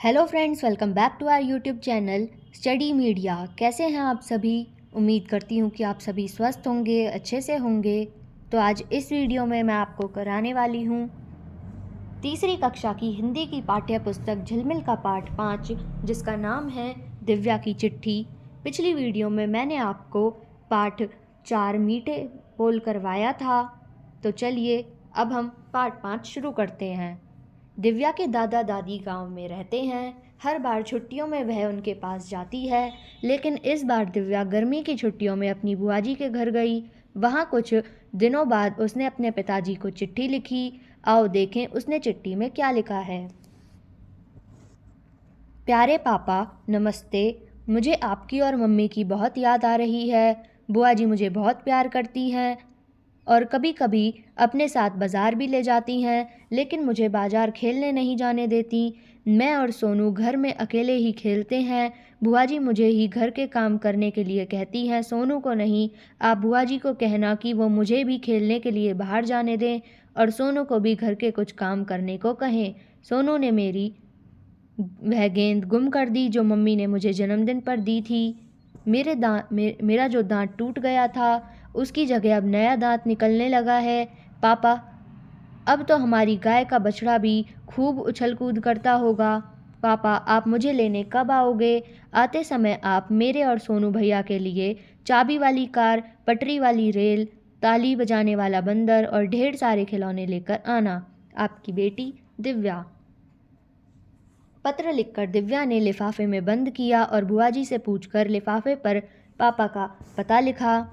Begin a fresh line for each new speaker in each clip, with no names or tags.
Hello friends, welcome back to our YouTube channel study media. कैसे हैं आप सभी? उम्मीद करती हूँ कि आप सभी स्वस्थ होंगे, अच्छे से होंगे। तो आज इस वीडियो में मैं आपको कराने वाली हूँ तीसरी कक्षा की हिंदी की पाठ्य पुस्तक झिलमिल का पाठ 5, जिसका नाम है दिव्या की चिट्ठी। पिछली वीडियो में मैंने आपको पाठ 4 मीठे बोल करवाया था। तो चलिए अब हम पाठ 5 शुरू करते हैं। दिव्या के दादा दादी गांव में रहते हैं। हर बार छुट्टियों में वह उनके पास जाती है, लेकिन इस बार दिव्या गर्मी की छुट्टियों में अपनी बुआ जी के घर गई। वहां कुछ दिनों बाद उसने अपने पिताजी को चिट्ठी लिखी। आओ देखें उसने चिट्ठी में क्या लिखा है। प्यारे पापा, नमस्ते। मुझे आपकी और मम्मी की बहुत याद आ रही है। बुआ जी मुझे बहुत प्यार करती हैं और कभी कभी अपने साथ बाज़ार भी ले जाती हैं, लेकिन मुझे बाज़ार खेलने नहीं जाने देती। मैं और सोनू घर में अकेले ही खेलते हैं। बुआ जी मुझे ही घर के काम करने के लिए कहती हैं, सोनू को नहीं। आप बुआ जी को कहना कि वो मुझे भी खेलने के लिए बाहर जाने दें और सोनू को भी घर के कुछ काम करने को कहें। सोनू ने मेरी वह गेंद गुम कर दी जो मम्मी ने मुझे जन्मदिन पर दी थी। मेरा जो दांत टूट गया था, उसकी जगह अब नया दांत निकलने लगा है। पापा, अब तो हमारी गाय का बछड़ा भी खूब उछल कूद करता होगा। पापा, आप मुझे लेने कब आओगे? आते समय आप मेरे और सोनू भैया के लिए चाबी वाली कार, पटरी वाली रेल, ताली बजाने वाला बंदर और ढेर सारे खिलौने लेकर आना। आपकी बेटी दिव्या। पत्र लिखकर दिव्या ने लिफाफे में बंद किया और बुआ जी से पूछकर लिफाफे पर पापा का पता लिखा।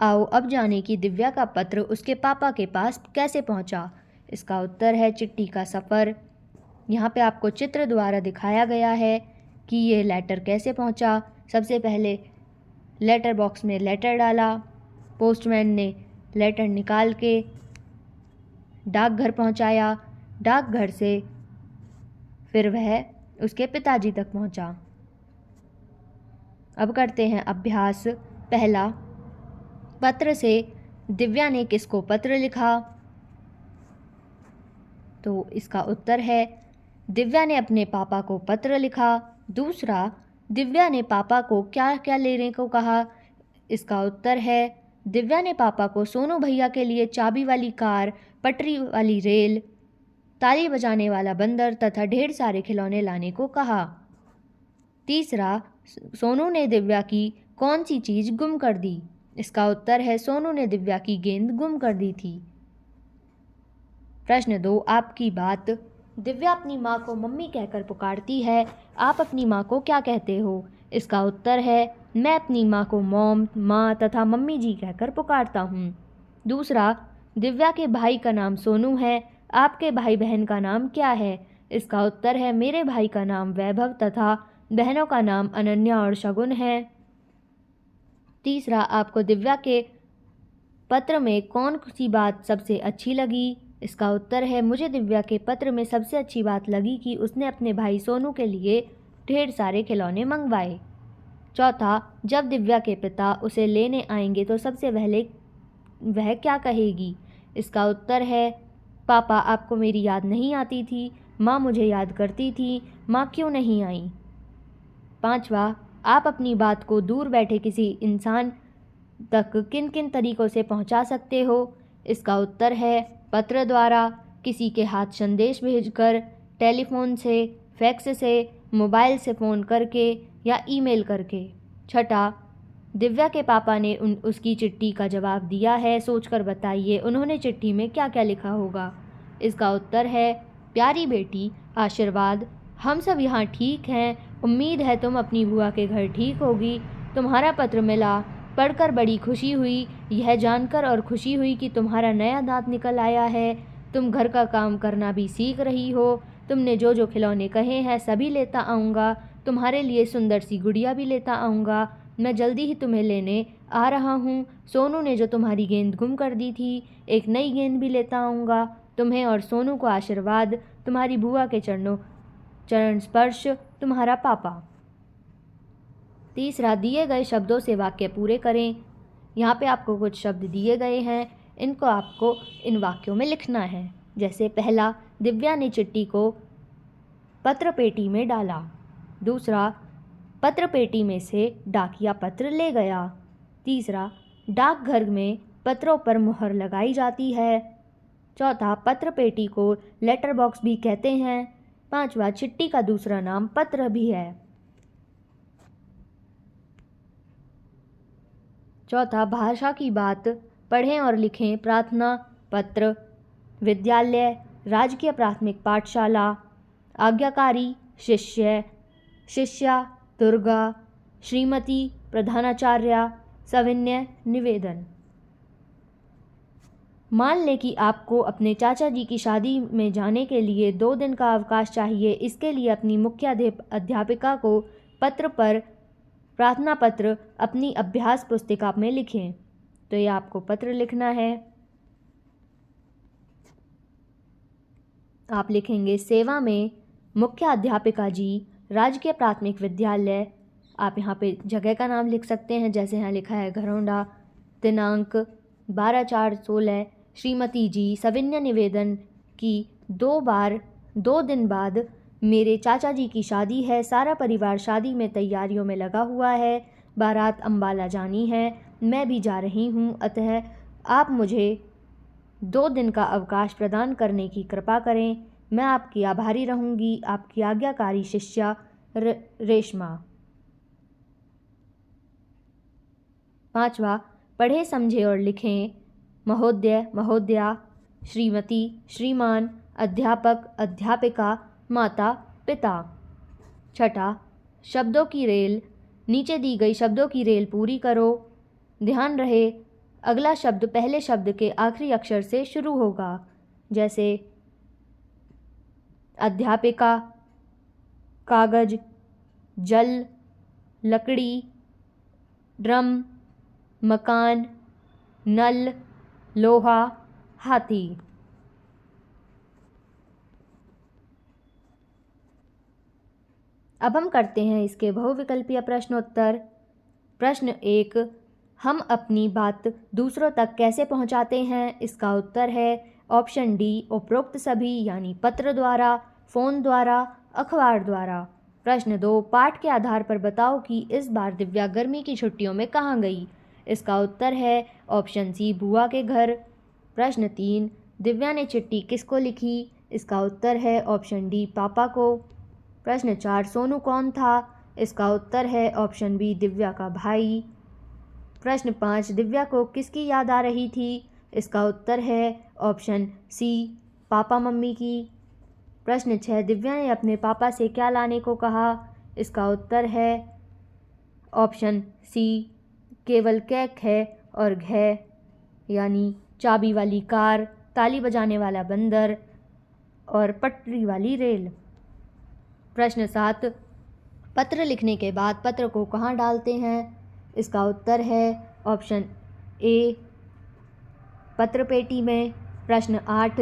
आओ अब जाने कि दिव्या का पत्र उसके पापा के पास कैसे पहुंचा। इसका उत्तर है चिट्ठी का सफ़र। यहाँ पे आपको चित्र द्वारा दिखाया गया है कि ये लेटर कैसे पहुंचा। सबसे पहले लेटर बॉक्स में लेटर डाला, पोस्टमैन ने लेटर निकाल के डाकघर पहुंचाया, डाकघर से फिर वह उसके पिताजी तक पहुंचा। अब करते हैं अभ्यास। पहला, पत्र से दिव्या ने किसको पत्र लिखा? तो इसका उत्तर है दिव्या ने अपने पापा को पत्र लिखा। दूसरा, दिव्या ने पापा को क्या क्या लेने को कहा? इसका उत्तर है दिव्या ने पापा को सोनू भैया के लिए चाबी वाली कार, पटरी वाली रेल, ताली बजाने वाला बंदर तथा ढेर सारे खिलौने लाने को कहा। तीसरा, सोनू ने दिव्या की कौन सी चीज़ गुम कर दी? इसका उत्तर है सोनू ने दिव्या की गेंद गुम कर दी थी। प्रश्न 2, आपकी बात। दिव्या अपनी माँ को मम्मी कहकर पुकारती है। आप अपनी माँ को क्या कहते हो? इसका उत्तर है मैं अपनी माँ को मॉम, माँ तथा मम्मी जी कहकर पुकारता हूँ। दूसरा, दिव्या के भाई का नाम सोनू है। आपके भाई बहन का नाम क्या है? इसका उत्तर है मेरे भाई का नाम वैभव तथा बहनों का नाम अनन्या और शगुन है। तीसरा, आपको दिव्या के पत्र में कौन सी बात सबसे अच्छी लगी? इसका उत्तर है मुझे दिव्या के पत्र में सबसे अच्छी बात लगी कि उसने अपने भाई सोनू के लिए ढेर सारे खिलौने मंगवाए। चौथा, जब दिव्या के पिता उसे लेने आएंगे तो सबसे पहले वह क्या कहेगी? इसका उत्तर है पापा, आपको मेरी याद नहीं आती थी? माँ मुझे याद करती थी, माँ क्यों नहीं आई? पांचवा, आप अपनी बात को दूर बैठे किसी इंसान तक किन किन तरीकों से पहुंचा सकते हो? इसका उत्तर है पत्र द्वारा, किसी के हाथ संदेश भेजकर, टेलीफोन से, फैक्स से, मोबाइल से फ़ोन करके या ईमेल करके। छठा, दिव्या के पापा ने उसकी चिट्ठी का जवाब दिया है। सोचकर बताइए उन्होंने चिट्ठी में क्या क्या लिखा होगा। इसका उत्तर है प्यारी बेटी, आशीर्वाद। हम सब यहाँ ठीक हैं। उम्मीद है तुम अपनी बुआ के घर ठीक होगी। तुम्हारा पत्र मिला, पढ़कर बड़ी खुशी हुई। यह जानकर और खुशी हुई कि तुम्हारा नया दांत निकल आया है। तुम घर का काम करना भी सीख रही हो। तुमने जो जो खिलौने कहे हैं सभी लेता आऊँगा। तुम्हारे लिए सुंदर सी गुड़िया भी लेता आऊँगा। मैं जल्दी ही तुम्हें लेने आ रहा हूँ। सोनू ने जो तुम्हारी गेंद गुम कर दी थी, एक नई गेंद भी लेता आऊँगा। तुम्हें और सोनू को आशीर्वाद। तुम्हारी बुआ के चरण स्पर्श, तुम्हारा पापा। तीसरा, दिए गए शब्दों से वाक्य पूरे करें। यहाँ पे आपको कुछ शब्द दिए गए हैं, इनको आपको इन वाक्यों में लिखना है। जैसे पहला, दिव्या ने चिट्ठी को पत्र पेटी में डाला। दूसरा, पत्र पेटी में से डाकिया पत्र ले गया। तीसरा, डाकघर में पत्रों पर मुहर लगाई जाती है। चौथा, पत्र पेटी को लेटर बॉक्स भी कहते हैं। पांचवा, चिट्ठी का दूसरा नाम पत्र भी है। चौथा, भाषा की बात पढ़ें और लिखें। प्रार्थना पत्र, विद्यालय, राजकीय प्राथमिक पाठशाला, आज्ञाकारी, शिष्य, शिष्या, दुर्गा, श्रीमती, प्रधानाचार्या, सविनय, निवेदन। मान लें कि आपको अपने चाचा जी की शादी में जाने के लिए 2 दिन का अवकाश चाहिए। इसके लिए अपनी मुख्य अध्यापिका को पत्र पर प्रार्थना पत्र अपनी अभ्यास पुस्तिका में लिखें। तो ये आपको पत्र लिखना है। आप लिखेंगे सेवा में मुख्य अध्यापिका जी, राजकीय प्राथमिक विद्यालय। आप यहाँ पे जगह का नाम लिख सकते हैं, जैसे यहाँ लिखा है घरौंडा। दिनांक 12/4/16। श्रीमती जी, सविनय निवेदन की 2 दिन बाद मेरे चाचा जी की शादी है। सारा परिवार शादी में तैयारियों में लगा हुआ है। बारात अंबाला जानी है, मैं भी जा रही हूँ। अतः आप मुझे 2 दिन का अवकाश प्रदान करने की कृपा करें। मैं आपकी आभारी रहूँगी। आपकी आज्ञाकारी शिष्या रेशमा। पांचवा, पढ़े, समझे और लिखें। महोदय, महोदया, श्रीमती, श्रीमान, अध्यापक, अध्यापिका, माता, पिता। छठा, शब्दों की रेल, नीचे दी गई शब्दों की रेल पूरी करो। ध्यान रहे अगला शब्द पहले शब्द के आखिरी अक्षर से शुरू होगा, जैसे अध्यापिका, कागज, जल, लकड़ी, ड्रम, मकान, नल, लोहा, हाथी। अब हम करते हैं इसके बहुविकल्पीय प्रश्नोत्तर। प्रश्न 1, हम अपनी बात दूसरों तक कैसे पहुंचाते हैं? इसका उत्तर है ऑप्शन डी, उपरोक्त सभी, यानी पत्र द्वारा, फ़ोन द्वारा, अखबार द्वारा। प्रश्न 2, पाठ के आधार पर बताओ कि इस बार दिव्या गर्मी की छुट्टियों में कहाँ गई? इसका उत्तर है ऑप्शन सी, बुआ के घर। प्रश्न 3, दिव्या ने चिट्ठी किसको लिखी? इसका उत्तर है ऑप्शन डी, पापा को। प्रश्न 4, सोनू कौन था? इसका उत्तर है ऑप्शन बी, दिव्या का भाई। प्रश्न 5, दिव्या को किसकी याद आ रही थी? इसका उत्तर है ऑप्शन सी, पापा मम्मी की। प्रश्न 6, दिव्या ने अपने पापा से क्या लाने को कहा? इसका उत्तर है ऑप्शन सी, केवल केक है और घे, यानी चाबी वाली कार, ताली बजाने वाला बंदर और पटरी वाली रेल। प्रश्न 7, पत्र लिखने के बाद पत्र को कहाँ डालते हैं? इसका उत्तर है ऑप्शन ए, पत्र पेटी में। प्रश्न 8,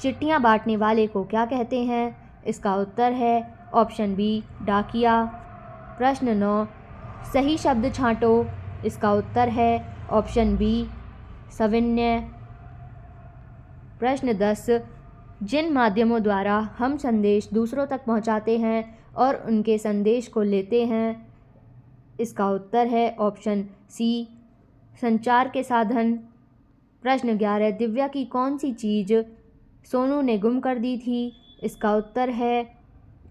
चिट्ठियाँ बांटने वाले को क्या कहते हैं? इसका उत्तर है ऑप्शन बी, डाकिया। प्रश्न 9, सही शब्द छांटो। इसका उत्तर है ऑप्शन बी, सविनय। प्रश्न 10, जिन माध्यमों द्वारा हम संदेश दूसरों तक पहुंचाते हैं और उनके संदेश को लेते हैं, इसका उत्तर है ऑप्शन सी, संचार के साधन। प्रश्न 11, दिव्या की कौन सी चीज़ सोनू ने गुम कर दी थी? इसका उत्तर है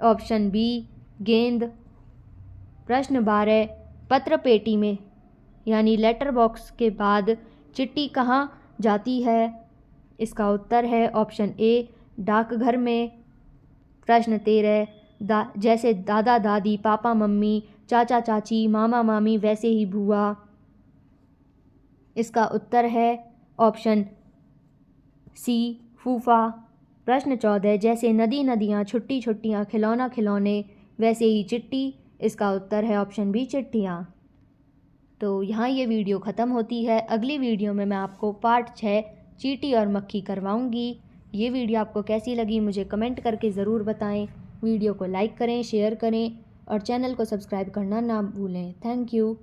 ऑप्शन बी, गेंद। प्रश्न 12, पत्र पेटी में यानी लेटर बॉक्स के बाद चिट्ठी कहाँ जाती है? इसका उत्तर है ऑप्शन ए, डाकघर में। प्रश्न 13, जैसे दादा दादी, पापा मम्मी, चाचा चाची, मामा मामी, वैसे ही बुआ। इसका उत्तर है ऑप्शन सी, फूफा। प्रश्न 14, जैसे नदी नदियाँ, छुट्टी छुट्टियाँ, खिलौना खिलौने, वैसे ही चिट्ठी। इसका उत्तर है ऑप्शन बी, चिट्ठियाँ। तो यहाँ ये वीडियो ख़त्म होती है। अगली वीडियो में मैं आपको पार्ट 6 चींटी और मक्खी करवाऊँगी। ये वीडियो आपको कैसी लगी मुझे कमेंट करके ज़रूर बताएं। वीडियो को लाइक करें, शेयर करें और चैनल को सब्सक्राइब करना ना भूलें। Thank you.